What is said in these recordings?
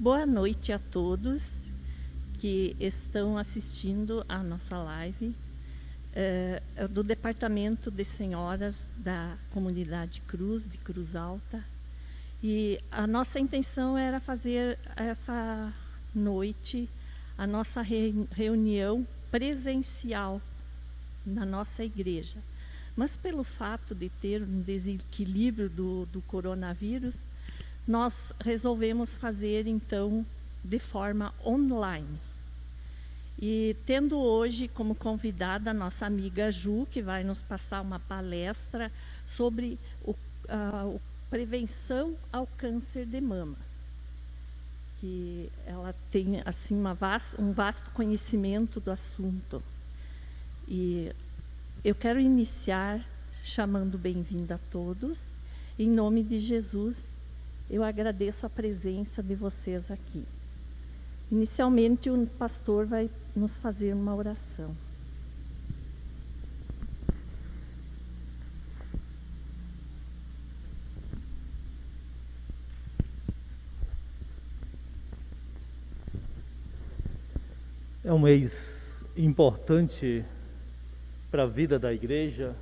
Boa noite a todos que estão assistindo a nossa live do Departamento de Senhoras da Comunidade Cruz, de Cruz Alta. E a nossa intenção era fazer essa noite a nossa reunião presencial na nossa igreja. Mas pelo fato de ter um desequilíbrio do coronavírus, nós resolvemos fazer, então, de forma online. E tendo hoje como convidada a nossa amiga Ju, que vai nos passar uma palestra sobre prevenção ao câncer de mama. Que ela tem, assim, um vasto conhecimento do assunto. E eu quero iniciar chamando bem-vindo a todos. Em nome de Jesus, eu agradeço a presença de vocês aqui. Inicialmente, o pastor vai nos fazer uma oração. É um mês importante para a vida da igreja.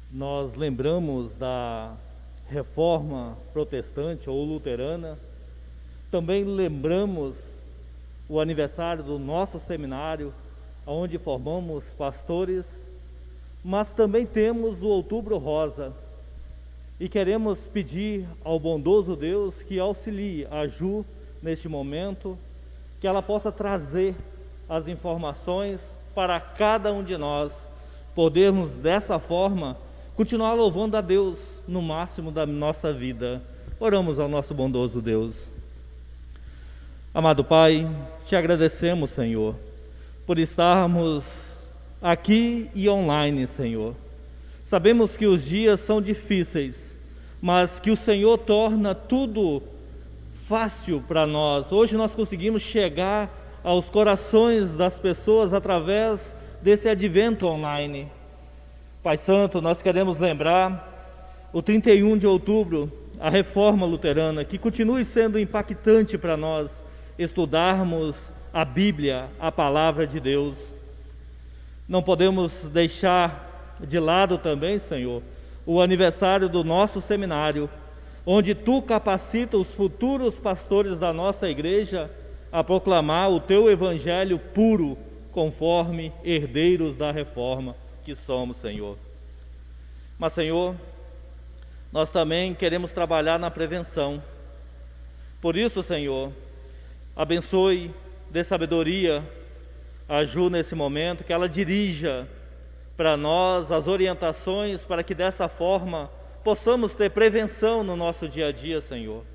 Nós lembramos da reforma protestante ou luterana. Também lembramos o aniversário do nosso seminário, onde formamos pastores, mas também temos o Outubro Rosa. E queremos pedir ao bondoso Deus que auxilie a Ju neste momento, que ela possa trazer as informações para cada um de nós, podermos dessa forma continuar louvando a Deus no máximo da nossa vida. Oramos ao nosso bondoso Deus. Amado Pai, te agradecemos, Senhor, por estarmos aqui e online, Senhor. Sabemos que os dias são difíceis, mas que o Senhor torna tudo fácil para nós. Hoje nós conseguimos chegar aos corações das pessoas através desse advento online. Pai Santo, nós queremos lembrar o 31 de outubro, a reforma luterana, que continue sendo impactante para nós estudarmos a Bíblia, a palavra de Deus. Não podemos deixar de lado também, Senhor, o aniversário do nosso seminário, onde Tu capacita os futuros pastores da nossa igreja a proclamar o Teu evangelho puro, conforme herdeiros da reforma que somos, Senhor. Mas, Senhor, nós também queremos trabalhar na prevenção. Por isso, Senhor, abençoe, dê sabedoria a Ju nesse momento, que ela dirija para nós as orientações, para que dessa forma possamos ter prevenção no nosso dia a dia, Senhor.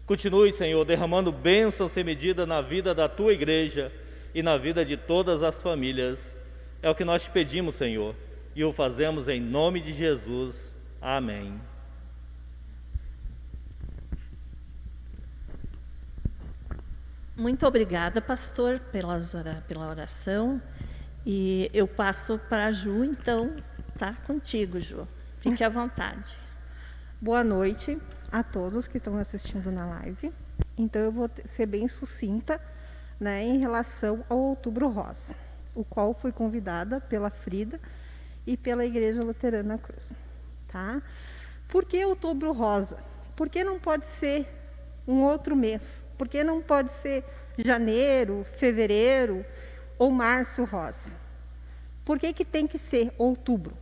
Continue, Senhor, derramando bênção sem medida na vida da Tua igreja e na vida de todas as famílias. É o que nós te pedimos, Senhor, e o fazemos em nome de Jesus. Amém. Muito obrigada, pastor, pela oração. E eu passo para a Ju, então, tá contigo, Ju. Fique à vontade. Boa noite a todos que estão assistindo na live. Então, eu vou ser bem sucinta, né, em relação ao Outubro Rosa, o qual fui convidada pela Frida e pela Igreja Luterana Cruz. Tá? Por que Outubro Rosa? Por que não pode ser um outro mês? Por que não pode ser janeiro, fevereiro ou março rosa? Por que tem que ser outubro?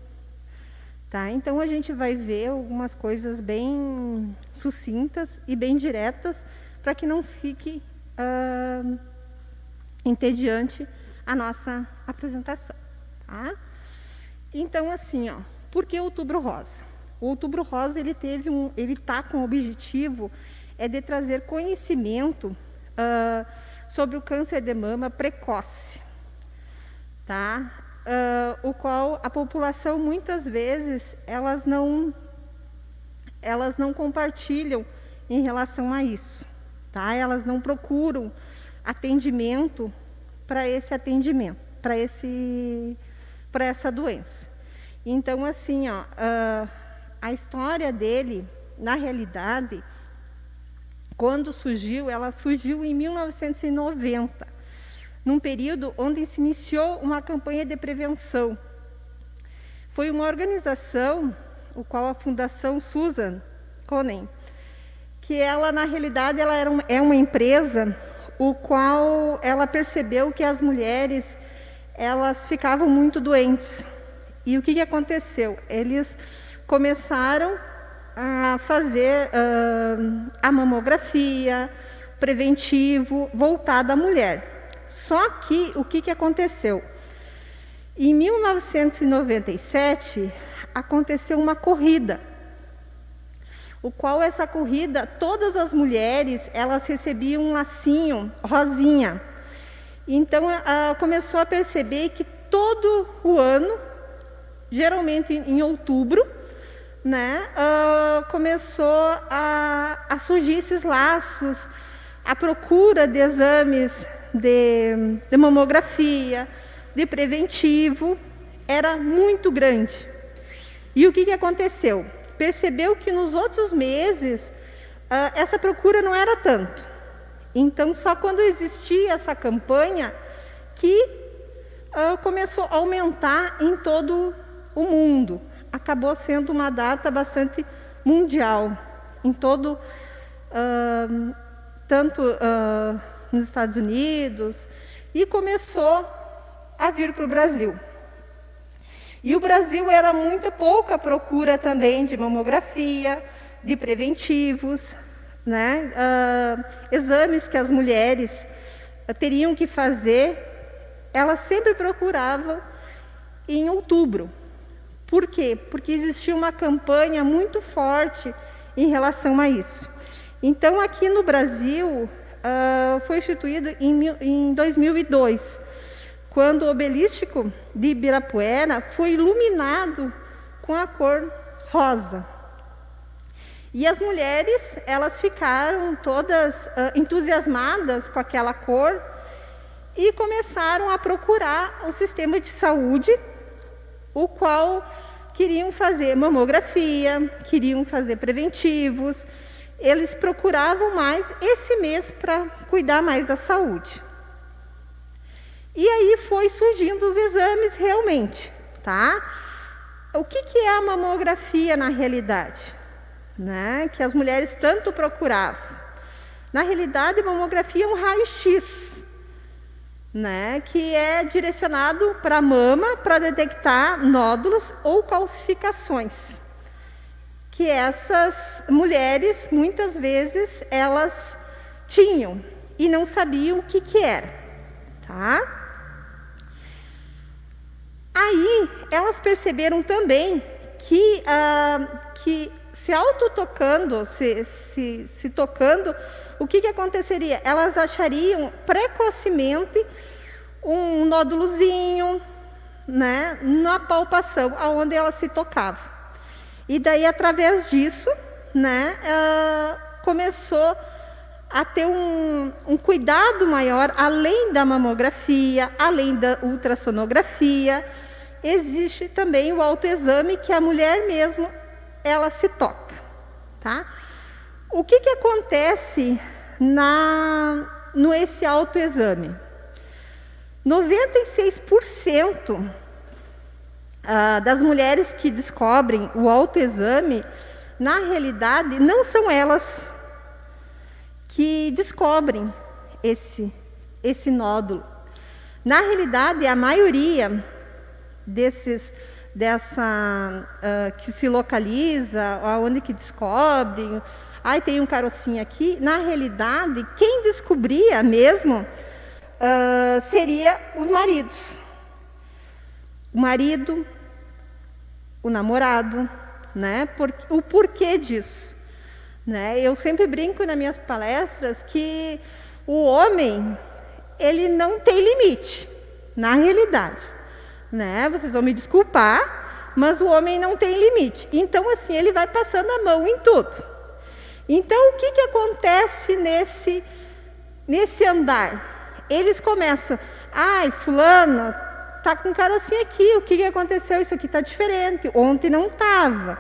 Tá? Então, a gente vai ver algumas coisas bem sucintas e bem diretas, para que não fique entediante a nossa apresentação. Tá? Então, assim, ó, por que Outubro Rosa? O Outubro Rosa, ele está com o objetivo de trazer conhecimento sobre o câncer de mama precoce, tá? O qual a população, muitas vezes, elas não compartilham em relação a isso, tá? Elas não procuram atendimento para essa doença. Então, assim, ó, a história dele, na realidade, quando surgiu, ela surgiu em 1990, num período onde se iniciou uma campanha de prevenção. Foi uma organização, o qual a Fundação Susan Conen, que ela, na realidade, é uma empresa, o qual ela percebeu que as mulheres, elas ficavam muito doentes. E o que aconteceu? Eles começaram a fazer a mamografia, preventivo, voltado à mulher. Só que, o que aconteceu? Em 1997, aconteceu uma corrida, o qual essa corrida, todas as mulheres, elas recebiam um lacinho rosinha. Então, começou a perceber que todo o ano, geralmente em outubro, né, começou a surgir esses laços, a procura de exames de mamografia, de preventivo, era muito grande. E o que aconteceu? Percebeu que nos outros meses essa procura não era tanto. Então, só quando existia essa campanha que começou a aumentar em todo o mundo. Acabou sendo uma data bastante mundial, em todo, tanto nos Estados Unidos, e começou a vir para o Brasil. E o Brasil era muito pouca procura também de mamografia, de preventivos, né? Exames que as mulheres teriam que fazer, elas sempre procuravam em outubro. Por quê? Porque existia uma campanha muito forte em relação a isso. Então, aqui no Brasil, foi instituído em 2002, quando o obelisco de Ibirapuera foi iluminado com a cor rosa. E as mulheres, elas ficaram todas entusiasmadas com aquela cor e começaram a procurar o sistema de saúde, o qual queriam fazer mamografia, queriam fazer preventivos. Eles procuravam mais esse mês para cuidar mais da saúde. E aí foi surgindo os exames realmente, tá? O que é a mamografia na realidade? Né? Que as mulheres tanto procuravam. Na realidade, a mamografia é um raio-x, né? Que é direcionado para a mama para detectar nódulos ou calcificações. Que essas mulheres, muitas vezes, elas tinham e não sabiam o que era, tá? Aí, elas perceberam também que se autotocando, se tocando, o que aconteceria? Elas achariam precocemente um nódulozinho, né, na palpação, aonde elas se tocavam. E daí, através disso, né, começou a ter um cuidado maior, além da mamografia, além da ultrassonografia. Existe também o autoexame, que a mulher mesmo, ela se toca, tá? O que acontece nesse autoexame? 96% das mulheres que descobrem o autoexame, na realidade, não são elas que descobrem esse nódulo. Na realidade, a maioria que se localiza, aonde que descobrem, tem um carocinho aqui, na realidade, quem descobria mesmo seria os maridos. O marido, o namorado, né? O porquê disso? Né? Eu sempre brinco nas minhas palestras que o homem, ele não tem limite, na realidade. Né? Vocês vão me desculpar, mas o homem não tem limite. Então, assim, ele vai passando a mão em tudo. Então, o que acontece nesse andar? Eles começam, fulana tá com um carocinho aqui, o que aconteceu? Isso aqui está diferente, ontem não estava,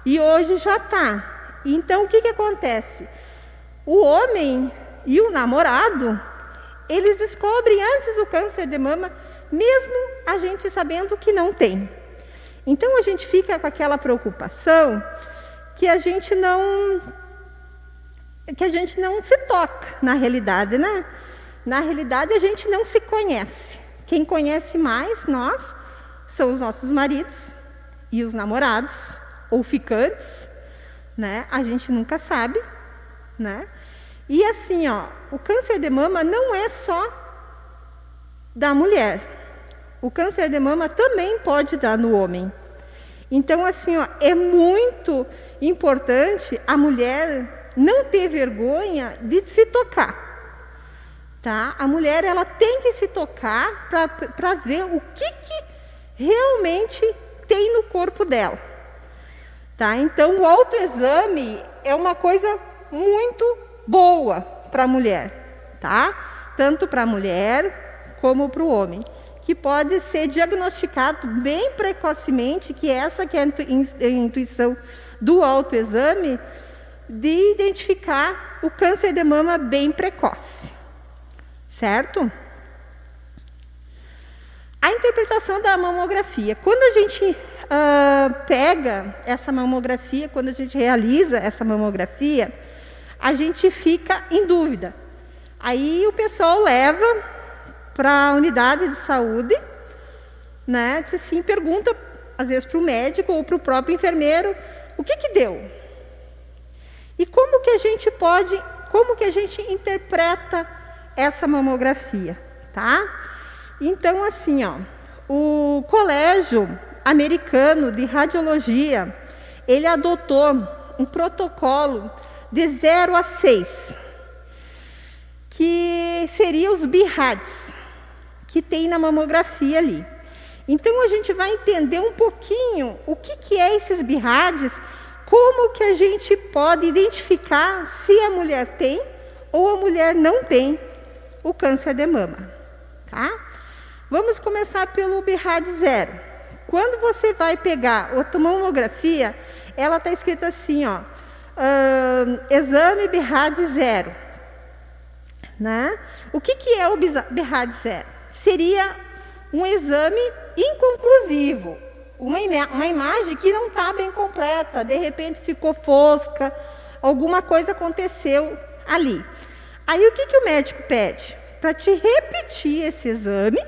e hoje já está. Então, o que acontece? O homem e o namorado, eles descobrem antes o câncer de mama, mesmo a gente sabendo que não tem. Então a gente fica com aquela preocupação que a gente não se toca na realidade, né? Na realidade a gente não se conhece. Quem conhece mais nós são os nossos maridos e os namorados ou ficantes, né? A gente nunca sabe, né? E assim, ó, o câncer de mama não é só da mulher. O câncer de mama também pode dar no homem. Então, assim, ó, é muito importante a mulher não ter vergonha de se tocar. Tá? A mulher, ela tem que se tocar para ver o que realmente tem no corpo dela. Tá? Então, o autoexame é uma coisa muito boa para a mulher, tá? Tanto para a mulher como para o homem, que pode ser diagnosticado bem precocemente, que essa que é a intuição do autoexame, de identificar o câncer de mama bem precoce, certo? A interpretação da mamografia. Quando a gente pega essa mamografia, quando a gente realiza essa mamografia, a gente fica em dúvida. Aí o pessoal leva para a unidade de saúde, né? Diz assim, pergunta, às vezes, para o médico ou para o próprio enfermeiro, o que deu? E como que a gente interpreta essa mamografia, tá? Então, assim, ó, o Colégio Americano de Radiologia, ele adotou um protocolo de 0 a 6, que seria os BIRADs, que tem na mamografia ali. Então, a gente vai entender um pouquinho o que é esses BIRADs, como que a gente pode identificar se a mulher tem ou a mulher não tem o câncer de mama, tá? Vamos começar pelo BIRAD 0. Quando você vai pegar a mamografia, ela está escrito assim, ó, exame BIRAD 0. Né? O que é o BIRAD 0? Seria um exame inconclusivo, uma imagem que não está bem completa, de repente ficou fosca, alguma coisa aconteceu ali. Aí o que o médico pede? Para te repetir esse exame,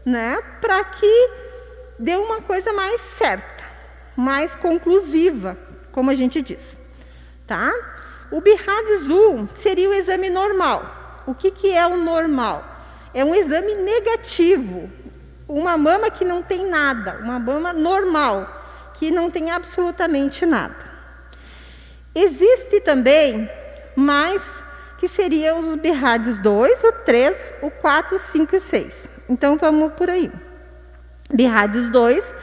né? Para que dê uma coisa mais certa, mais conclusiva, como a gente diz. Tá? O BIRAD azul seria o exame normal. O que é o normal? É um exame negativo, uma mama que não tem nada, uma mama normal, que não tem absolutamente nada. Existe também mais, que seriam os BIRADs 2, o 3, o 4, o 5 e o 6. Então, vamos por aí. BIRADs 2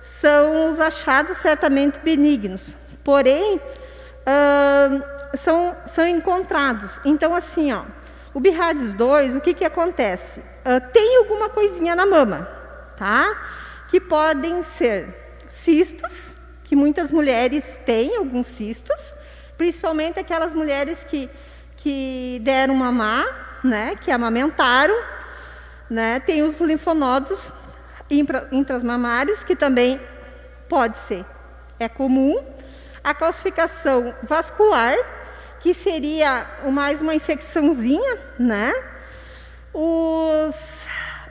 são os achados certamente benignos, porém, são encontrados. Então, assim, ó, o BIRADs 2, o que acontece? Tem alguma coisinha na mama, tá? Que podem ser cistos, que muitas mulheres têm alguns cistos, principalmente aquelas mulheres que deram mamar, né? Que amamentaram, né? Tem os linfonodos intramamários, que também pode ser, é comum. A calcificação vascular, que seria mais uma infecçãozinha, né? Os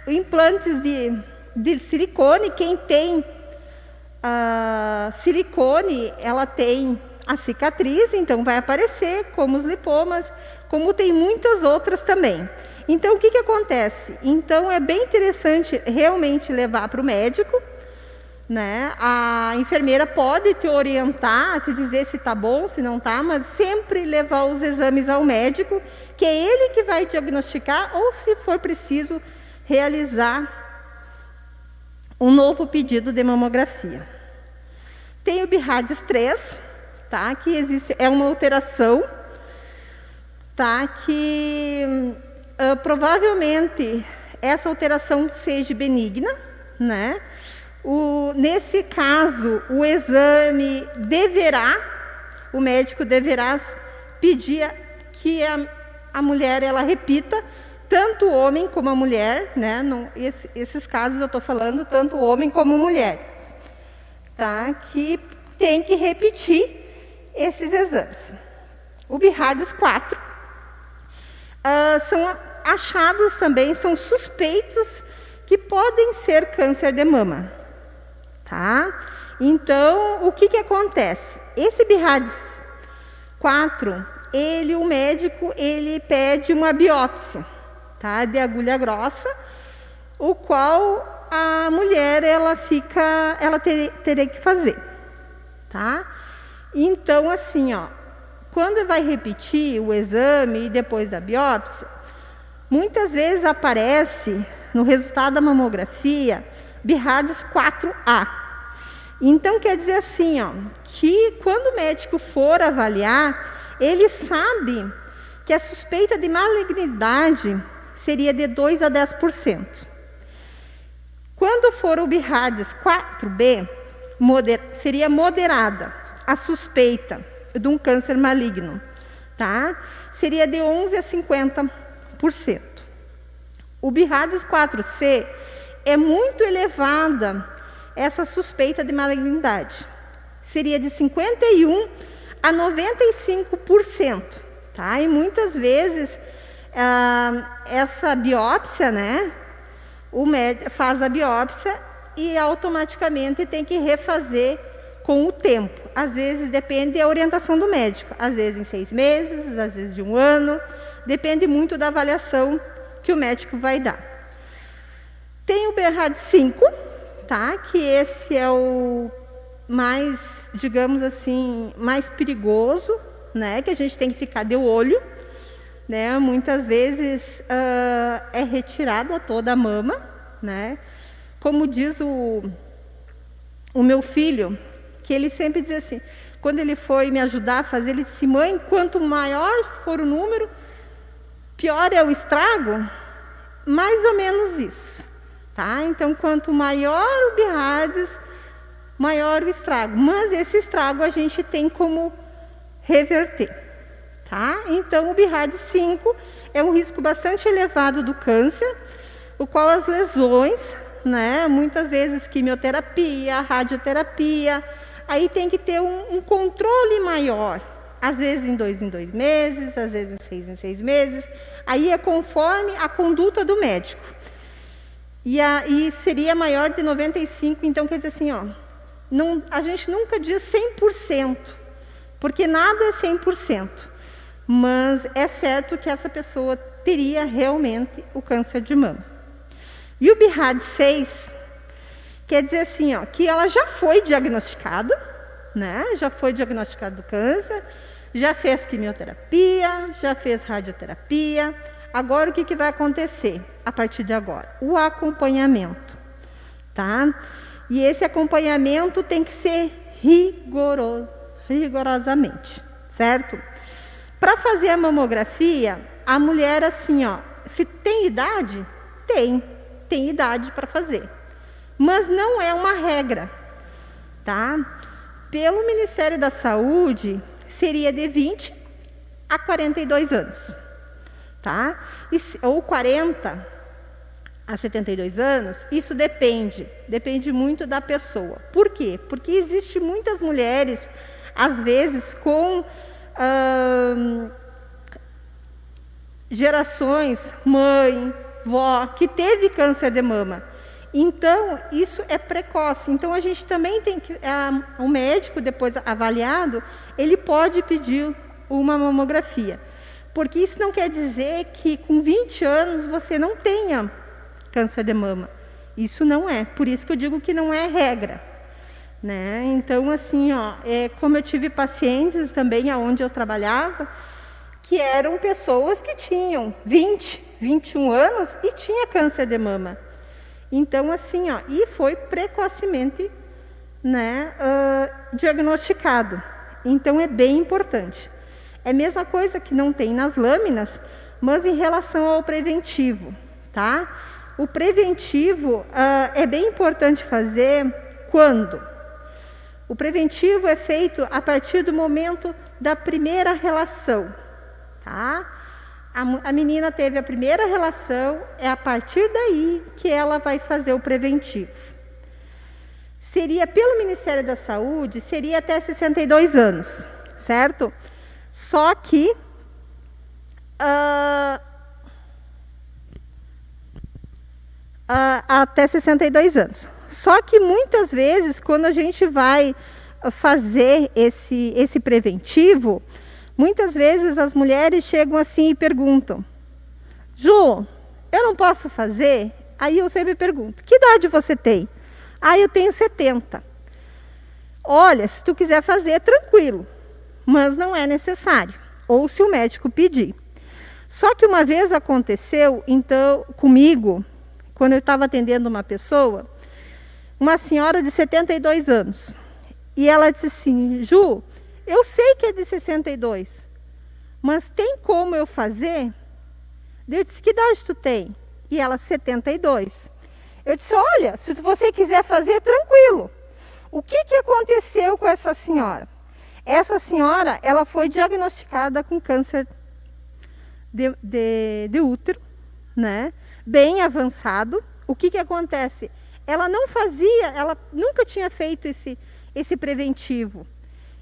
implantes de silicone, quem tem silicone, ela tem a cicatriz, então vai aparecer, como os lipomas, como tem muitas outras também. Então, o que acontece? Então, é bem interessante realmente levar para o médico, né? A enfermeira pode te orientar, te dizer se está bom, se não está, mas sempre levar os exames ao médico, que é ele que vai diagnosticar, ou se for preciso, realizar um novo pedido de mamografia. Tem o BIRADs 3, tá? Que existe, é uma alteração, tá? Que provavelmente essa alteração seja benigna, né? Nesse caso, o exame o médico deverá pedir que a mulher ela repita, tanto o homem como a mulher, né? Esses casos eu estou falando tanto o homem como mulheres, tá? Que tem que repetir esses exames. O BIRADS 4 são achados também, são suspeitos que podem ser câncer de mama, tá? Então, o que acontece? Esse BIRADS 4, o médico pede uma biópsia, tá? De agulha grossa, o qual a mulher ela teria que fazer, tá? Então, assim, ó, quando vai repetir o exame e depois da biópsia, muitas vezes aparece no resultado da mamografia BIRADS 4A. Então, quer dizer assim, ó, que quando o médico for avaliar, ele sabe que a suspeita de malignidade seria de 2 a 10%. Quando for o BIRADS 4B, seria moderada a suspeita de um câncer maligno, tá? Seria de 11 a 50%. O BIRADS 4C é muito elevada essa suspeita de malignidade. Seria de 51 a 95%, tá? E muitas vezes essa biópsia, né? O médico faz a biópsia e automaticamente tem que refazer com o tempo. Às vezes depende da orientação do médico, às vezes em 6 meses, às vezes de 1 ano, depende muito da avaliação que o médico vai dar. Tem o BIRADS 5, tá? Que esse é o mais, digamos assim, mais perigoso, né? Que a gente tem que ficar de olho, né? Muitas vezes é retirada toda a mama, né? Como diz o meu filho, que ele sempre diz assim, quando ele foi me ajudar a fazer, ele disse, mãe, quanto maior for o número, pior é o estrago, mais ou menos isso, tá? Então, quanto maior o BIRADS, maior o estrago, mas esse estrago a gente tem como reverter, tá? Então, o BIRADS 5 é um risco bastante elevado do câncer, o qual as lesões, né, muitas vezes quimioterapia, radioterapia, aí tem que ter um controle maior, às vezes em 2 meses, às vezes em 6 meses, aí é conforme a conduta do médico. E seria maior de 95%, então quer dizer assim, ó, a gente nunca diz 100%, porque nada é 100%, mas é certo que essa pessoa teria realmente o câncer de mama. E o BIRADS 6 quer dizer assim, ó, que ela já foi diagnosticada, né? Já foi diagnosticado do câncer, já fez quimioterapia, já fez radioterapia. Agora o que vai acontecer a partir de agora? O acompanhamento, tá? E esse acompanhamento tem que ser rigorosamente, certo? Para fazer a mamografia, a mulher assim, ó, se tem idade, tem idade para fazer, mas não é uma regra, tá? Pelo Ministério da Saúde, seria de 20 a 42 anos, tá? Ou 40 a 72 anos, isso depende muito da pessoa. Por quê? Porque existe muitas mulheres, às vezes, com gerações, mãe, vó, que teve câncer de mama. Então, isso é precoce. Então, a gente também tem que... o médico, depois avaliado, ele pode pedir uma mamografia. Porque isso não quer dizer que com 20 anos você não tenha câncer de mama. Isso não é. Por isso que eu digo que não é regra, né? Então, assim, ó, como eu tive pacientes também aonde eu trabalhava, que eram pessoas que tinham 20, 21 anos e tinha câncer de mama. Então, assim, ó, e foi precocemente, né, diagnosticado. Então, é bem importante. É a mesma coisa que não tem nas lâminas, mas em relação ao preventivo, tá? O preventivo é bem importante fazer quando? O preventivo é feito a partir do momento da primeira relação, tá? A menina teve a primeira relação, é a partir daí que ela vai fazer o preventivo. Seria pelo Ministério da Saúde, seria até 62 anos, certo? Só que até 62 anos. Só que muitas vezes, quando a gente vai fazer esse preventivo, muitas vezes as mulheres chegam assim e perguntam: Ju, eu não posso fazer? Aí eu sempre pergunto: que idade você tem? Ah, eu tenho 70. Olha, se tu quiser fazer, é tranquilo, mas não é necessário, ou se o médico pedir. Só que uma vez aconteceu, então, comigo, quando eu estava atendendo uma pessoa, uma senhora de 72 anos, e ela disse assim: Ju, eu sei que é de 62, mas tem como eu fazer? Eu disse: que idade tu tem? E ela: 72. Eu disse: olha, se você quiser fazer, tranquilo. O que aconteceu com essa senhora? Essa senhora, ela foi diagnosticada com câncer de útero, né? Bem avançado. O que acontece? Ela não fazia, ela nunca tinha feito esse preventivo.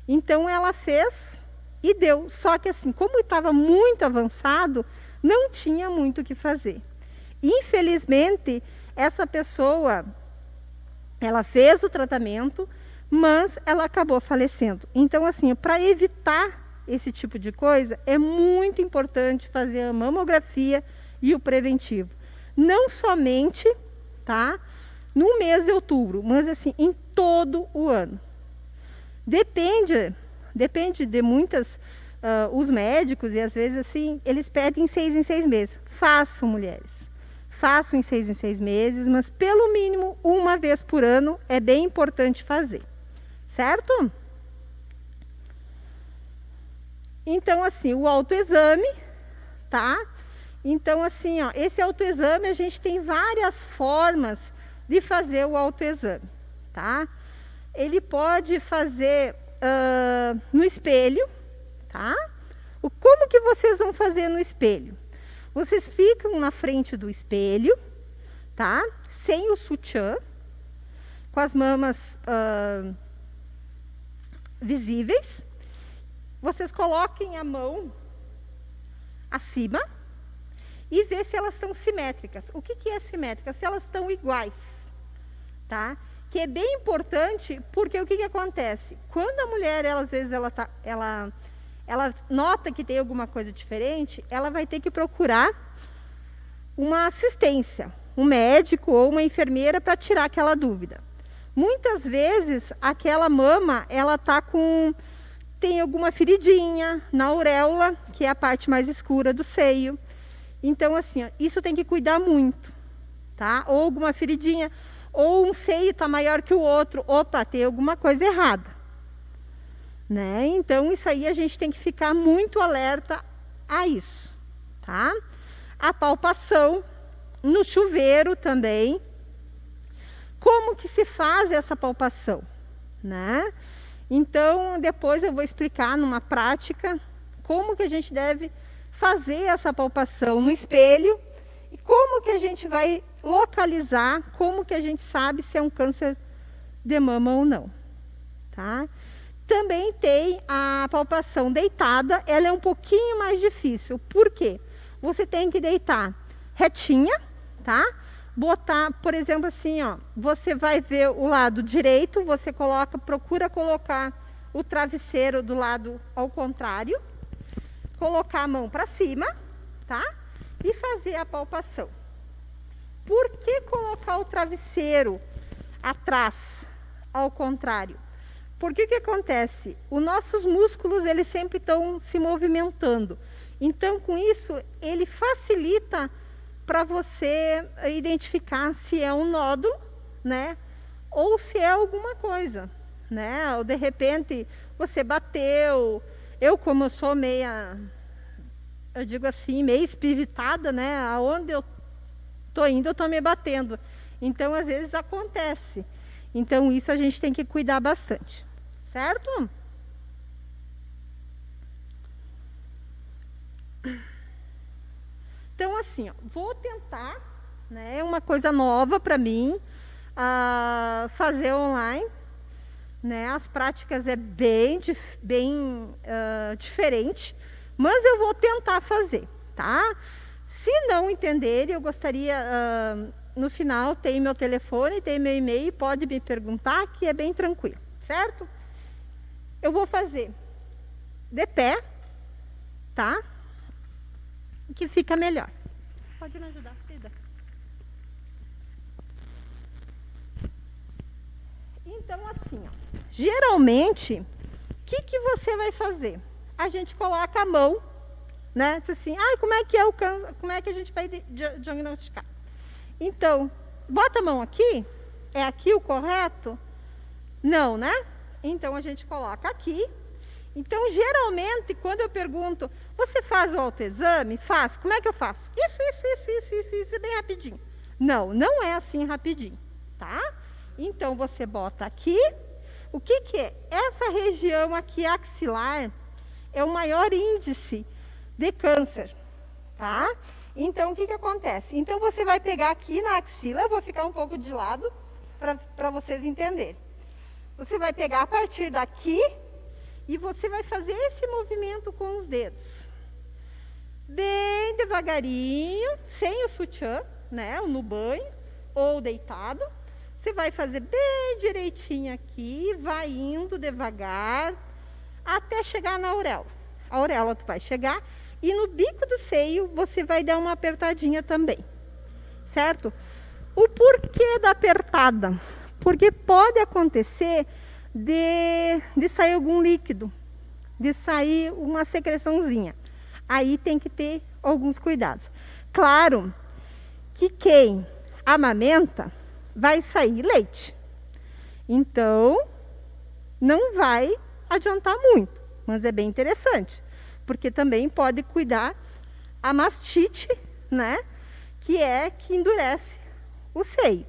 Então ela fez e deu. Só que assim, como estava muito avançado, não tinha muito o que fazer. Infelizmente, essa pessoa, ela fez o tratamento, mas ela acabou falecendo. Então, assim, para evitar esse tipo de coisa, é muito importante fazer a mamografia e o preventivo. Não somente, tá, no mês de outubro, mas assim, em todo o ano. Depende de muitas, os médicos, e às vezes assim, eles pedem 6 em 6 meses. Façam, mulheres. Façam em 6 em 6 meses, mas pelo mínimo uma vez por ano é bem importante fazer. Certo? Então, assim, o autoexame, tá? Então, assim, ó, esse autoexame, a gente tem várias formas de fazer o autoexame, tá? Ele pode fazer no espelho, tá? Como que vocês vão fazer no espelho? Vocês ficam na frente do espelho, tá? Sem o sutiã, com as mamas visíveis. Vocês coloquem a mão acima e vê se elas estão simétricas. O que é simétrica? Se elas estão iguais, tá? Que é bem importante, porque o que acontece? Quando a mulher, às vezes, ela nota que tem alguma coisa diferente, ela vai ter que procurar uma assistência, um médico ou uma enfermeira para tirar aquela dúvida. Muitas vezes, aquela mama, ela tem alguma feridinha na auréola, que é a parte mais escura do seio. Então, assim, ó, isso tem que cuidar muito, tá? Ou alguma feridinha, ou um seio está maior que o outro. Opa, tem alguma coisa errada. Né? Então, isso aí a gente tem que ficar muito alerta a isso, tá? A palpação no chuveiro também. Como que se faz essa palpação, né? Então, depois eu vou explicar numa prática como que a gente deve fazer essa palpação no espelho e como que a gente vai localizar, como que a gente sabe se é um câncer de mama ou não, tá? Também tem a palpação deitada, ela é um pouquinho mais difícil. Por quê? Você tem que deitar retinha, tá? Botar, por exemplo, assim, ó, você vai ver o lado direito, você procura colocar o travesseiro do lado ao contrário, colocar a mão para cima, tá? E fazer a palpação. Por que colocar o travesseiro atrás, ao contrário? Porque o que acontece? Os nossos músculos, eles sempre estão se movimentando. Então, com isso, ele facilita para você identificar se é um nódulo, né? Ou se é alguma coisa, né? Ou de repente, você bateu. Eu, como eu sou eu digo assim, meio espivitada, né? Aonde eu estou indo, eu estou me batendo. Então, às vezes, acontece. Então, isso a gente tem que cuidar bastante. Certo? Então, assim, ó, vou tentar, né, é uma coisa nova para mim, fazer online, né? As práticas é bem diferente, mas eu vou tentar fazer, tá? Se não entenderem, eu gostaria, no final tem meu telefone, tem meu e-mail, pode me perguntar, que é bem tranquilo, certo? Eu vou fazer de pé, tá? Que fica melhor. Pode me ajudar, Frida? Então, assim, ó, geralmente, o que você vai fazer? A gente coloca a mão, né? Diz assim, como é que é o câncer? Como é que a gente vai diagnosticar? Então, bota a mão aqui. É aqui o correto? Não, né? Então, a gente coloca aqui. Então, geralmente, quando eu pergunto, você faz o autoexame? Faz. Como é que eu faço? Isso, bem rapidinho. Não, não é assim rapidinho, tá? Então, você bota aqui. O que é? Essa região aqui axilar é o maior índice de câncer, tá? Então, o que acontece? Então, você vai pegar aqui na axila, eu vou ficar um pouco de lado para vocês entenderem. Você vai pegar a partir daqui e você vai fazer esse movimento com os dedos. Bem devagarinho, sem o sutiã, né? Ou no banho, ou deitado. Você vai fazer bem direitinho aqui, vai indo devagar, até chegar na auréola. A auréola tu vai chegar e no bico do seio você vai dar uma apertadinha também, certo? O porquê da apertada? Porque pode acontecer de sair algum líquido, de sair uma secreçãozinha. Aí tem que ter alguns cuidados. Claro que quem amamenta vai sair leite. Então, não vai adiantar muito, mas é bem interessante, porque também pode cuidar a mastite, né? Que endurece o seio.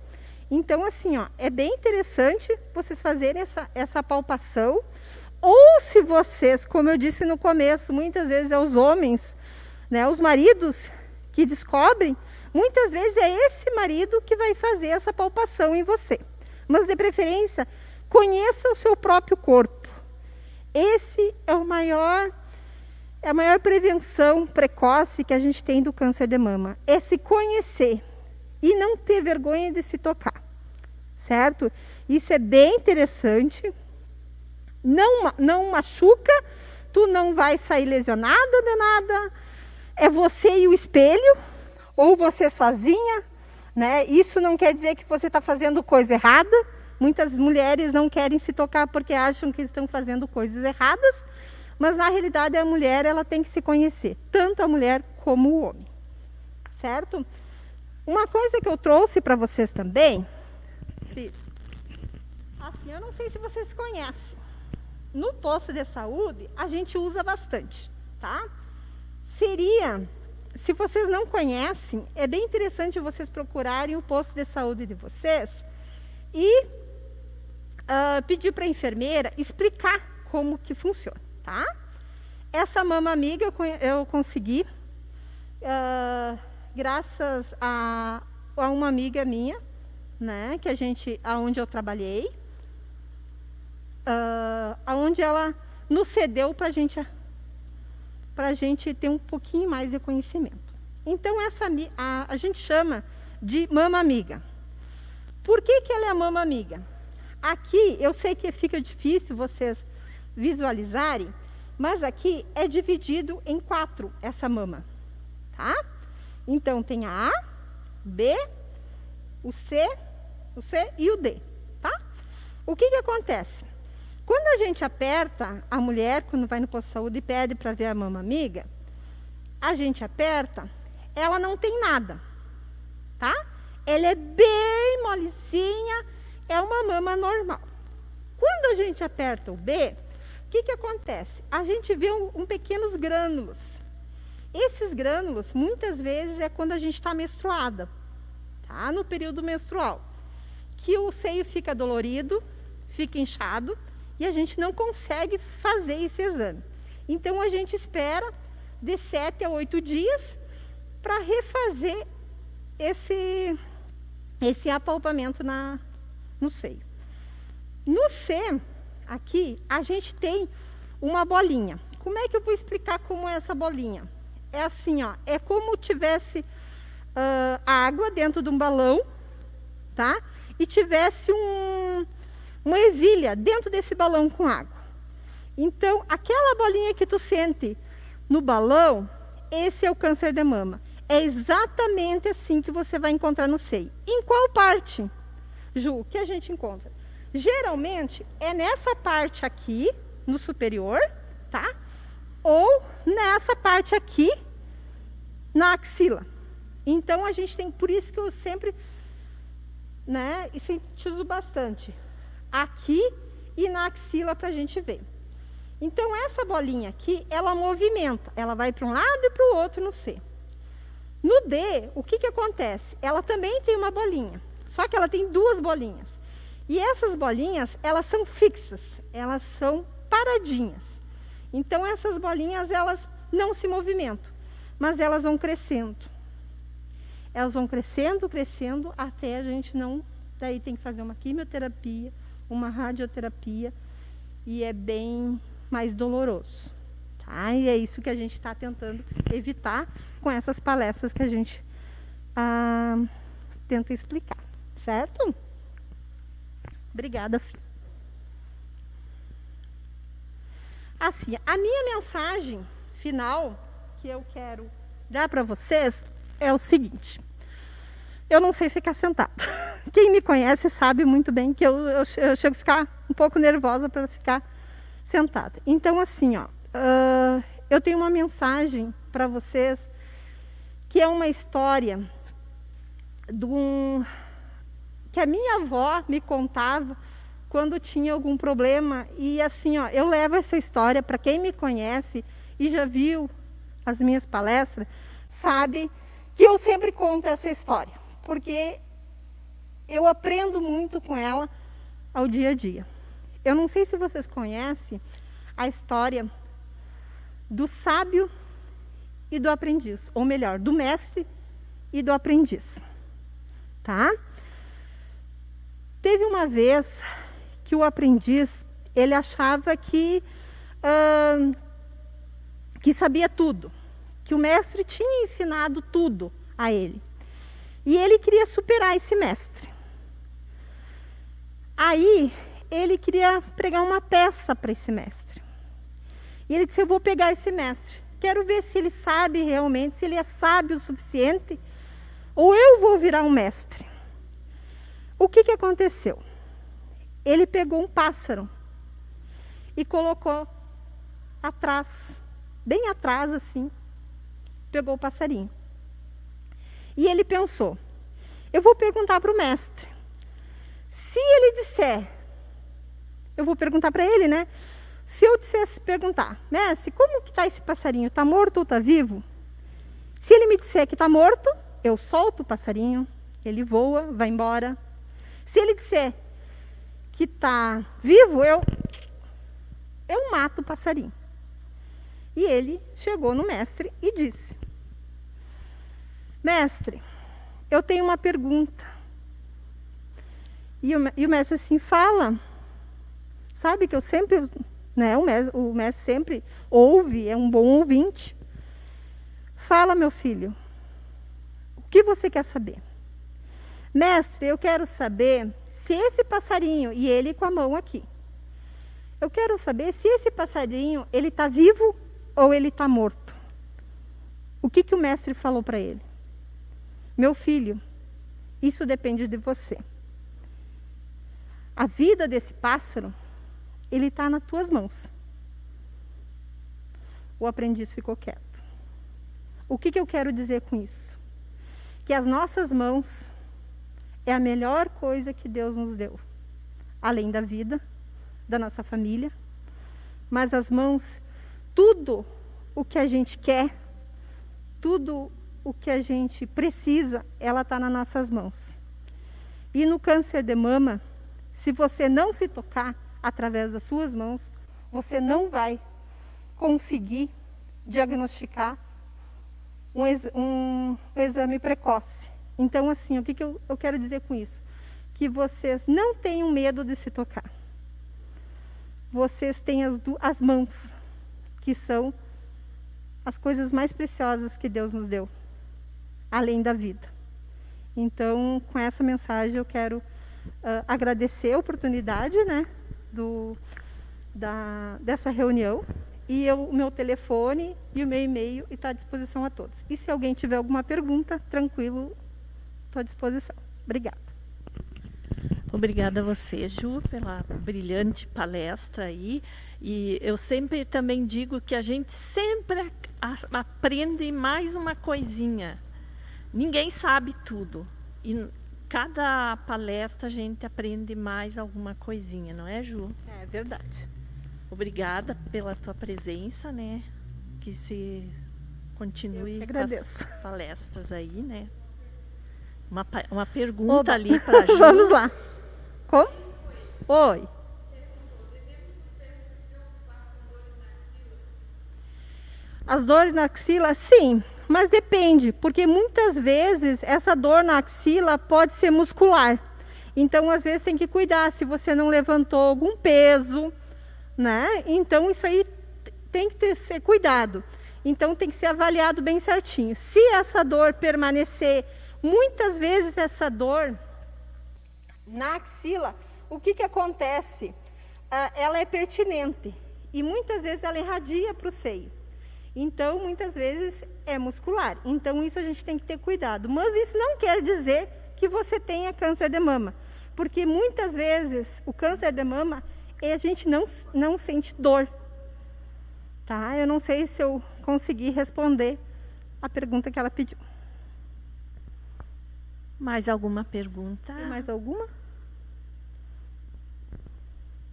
Então, assim, ó, é bem interessante vocês fazerem essa palpação. Ou se vocês, como eu disse no começo, muitas vezes é os homens, né, os maridos que descobrem, muitas vezes é esse marido que vai fazer essa palpação em você. Mas, de preferência, conheça o seu próprio corpo. Esse é a maior prevenção precoce que a gente tem do câncer de mama. É se conhecer e não ter vergonha de se tocar, certo? Isso é bem interessante. Não machuca, tu não vai sair lesionada de nada. É você e o espelho, ou você sozinha, né? Isso não quer dizer que você está fazendo coisa errada. Muitas mulheres não querem se tocar porque acham que estão fazendo coisas erradas, mas na realidade a mulher ela tem que se conhecer, tanto a mulher como o homem, certo? Uma coisa que eu trouxe para vocês também, assim, eu não sei se vocês conhecem, no posto de saúde a gente usa bastante, tá? Se vocês não conhecem, é bem interessante vocês procurarem o posto de saúde de vocês e pedir para a enfermeira explicar como que funciona, tá? Essa mama amiga eu consegui graças a uma amiga minha, né, aonde eu trabalhei, aonde ela nos cedeu para a gente ter um pouquinho mais de conhecimento. Então a gente chama de mama amiga. Por que ela é a mama amiga? Aqui eu sei que fica difícil vocês visualizarem, mas aqui é dividido em 4 essa mama, tá? Então tem a A, B, o C e o D, tá? O que acontece? Quando a gente aperta, a mulher, quando vai no posto de saúde e pede para ver a mama amiga, a gente aperta, ela não tem nada, tá? Ela é bem molezinha, é uma mama normal. Quando a gente aperta o B, o que acontece? A gente vê pequenos grânulos. Esses grânulos, muitas vezes, é quando a gente está menstruada, tá? No período menstrual, que o seio fica dolorido, fica inchado, e a gente não consegue fazer esse exame. Então, a gente espera de 7 a 8 dias para refazer esse apalpamento no seio. No C, aqui, a gente tem uma bolinha. Como é que eu vou explicar como é essa bolinha? É assim, ó, é como tivesse água dentro de um balão, tá? E tivesse uma ervilha dentro desse balão com água. Então, aquela bolinha que tu sente no balão, esse é o câncer de mama. É exatamente assim que você vai encontrar no seio. Em qual parte, Ju, que a gente encontra? Geralmente, é nessa parte aqui, no superior, tá? Ou nessa parte aqui, na axila. Então, a gente tem, por isso que eu sempre, né, sintetizo bastante. Aqui e na axila para a gente ver. Então, essa bolinha aqui, ela movimenta. Ela vai para um lado e para o outro no C. No D, o que acontece? Ela também tem uma bolinha. Só que ela tem duas bolinhas. E essas bolinhas, elas são fixas. Elas são paradinhas. Então, essas bolinhas, elas não se movimentam. Mas elas vão crescendo. Elas vão crescendo, crescendo, até a gente não... Daí tem que fazer uma quimioterapia, uma radioterapia. E é bem mais doloroso. Tá? E é isso que a gente está tentando evitar com essas palestras que a gente tenta explicar. Certo? Obrigada, filho. Assim, a minha mensagem final que eu quero dar para vocês é o seguinte. Eu não sei ficar sentada. Quem me conhece sabe muito bem que eu chego a ficar um pouco nervosa para ficar sentada. Então, assim, ó, eu tenho uma mensagem para vocês que é uma história que a minha avó me contava quando tinha algum problema. E assim, ó, eu levo essa história para quem me conhece e já viu as minhas palestras, sabe que eu sempre conto essa história, porque eu aprendo muito com ela ao dia a dia. Eu não sei se vocês conhecem a história do sábio e do aprendiz, ou melhor, do mestre e do aprendiz, tá? Teve uma vez que o aprendiz, ele achava que sabia tudo, que o mestre tinha ensinado tudo a ele. E ele queria superar esse mestre. Aí, ele queria pregar uma peça para esse mestre. E ele disse, eu vou pegar esse mestre. Quero ver se ele sabe realmente, se ele é sábio o suficiente, ou eu vou virar um mestre. O que aconteceu? Ele pegou um pássaro e colocou atrás, bem atrás assim, pegou o passarinho. E ele pensou, eu vou perguntar para o mestre. Se ele disser, eu vou perguntar para ele, né? Se eu dissesse perguntar, mestre, como que está esse passarinho? Está morto ou está vivo? Se ele me disser que está morto, eu solto o passarinho, ele voa, vai embora. Se ele disser que está vivo, eu mato o passarinho. E ele chegou no mestre e disse, mestre, eu tenho uma pergunta. E o mestre assim, fala. Sabe que eu sempre, né, o mestre sempre ouve, é um bom ouvinte. Fala, meu filho, o que você quer saber? Mestre, eu quero saber se esse passarinho, e ele com a mão aqui, eu quero saber se esse passarinho, ele está vivo ou ele está morto. O que o mestre falou para ele? Meu filho, isso depende de você. A vida desse pássaro, ele está nas tuas mãos. O aprendiz ficou quieto. O que eu quero dizer com isso? Que as nossas mãos é a melhor coisa que Deus nos deu. Além da vida, da nossa família. Mas as mãos, tudo o que a gente quer, tudo o que a gente precisa, ela está nas nossas mãos. E no câncer de mama, se você não se tocar através das suas mãos, você não vai conseguir diagnosticar um exame precoce. Então, assim, o que eu quero dizer com isso? Que vocês não tenham medo de se tocar. Vocês têm as mãos, que são as coisas mais preciosas que Deus nos deu, além da vida. Então, com essa mensagem, eu quero agradecer a oportunidade, né, dessa reunião. E o meu telefone e o meu e-mail está à disposição a todos. E se alguém tiver alguma pergunta, tranquilo, estou à disposição. Obrigada. Obrigada a você, Ju, pela brilhante palestra aí. E eu sempre também digo que a gente sempre aprende mais uma coisinha. Ninguém sabe tudo. E cada palestra a gente aprende mais alguma coisinha, não é, Ju? É verdade. Obrigada pela tua presença, né? Que se continue com as palestras aí, né? Uma pergunta ali para a Ju. Vamos lá. Oi. As dores na axila, sim, mas depende, porque muitas vezes essa dor na axila pode ser muscular. Então, às vezes, tem que cuidar se você não levantou algum peso, né? Então, isso aí tem que ser cuidado. Então, tem que ser avaliado bem certinho. Se essa dor permanecer, muitas vezes essa dor na axila, o que acontece? Ela é pertinente e muitas vezes ela irradia para o seio. Então, muitas vezes é muscular. Então, isso a gente tem que ter cuidado. Mas isso não quer dizer que você tenha câncer de mama. Porque muitas vezes o câncer de mama, a gente não sente dor. Tá? Eu não sei se eu consegui responder a pergunta que ela pediu. Mais alguma pergunta? Tem mais alguma?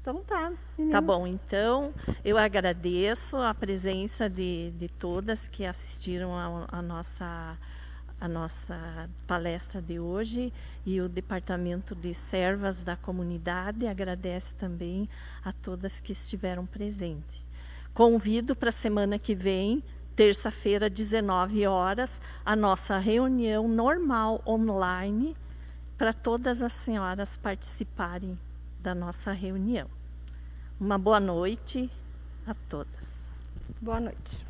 Então tá, meninas. Tá bom, então eu agradeço a presença de todas que assistiram a nossa palestra de hoje, e o Departamento de Servas da Comunidade agradece também a todas que estiveram presentes. Convido para a semana que vem, terça-feira, 19 horas, a nossa reunião normal online, para todas as senhoras participarem da nossa reunião. Uma boa noite a todas. Boa noite.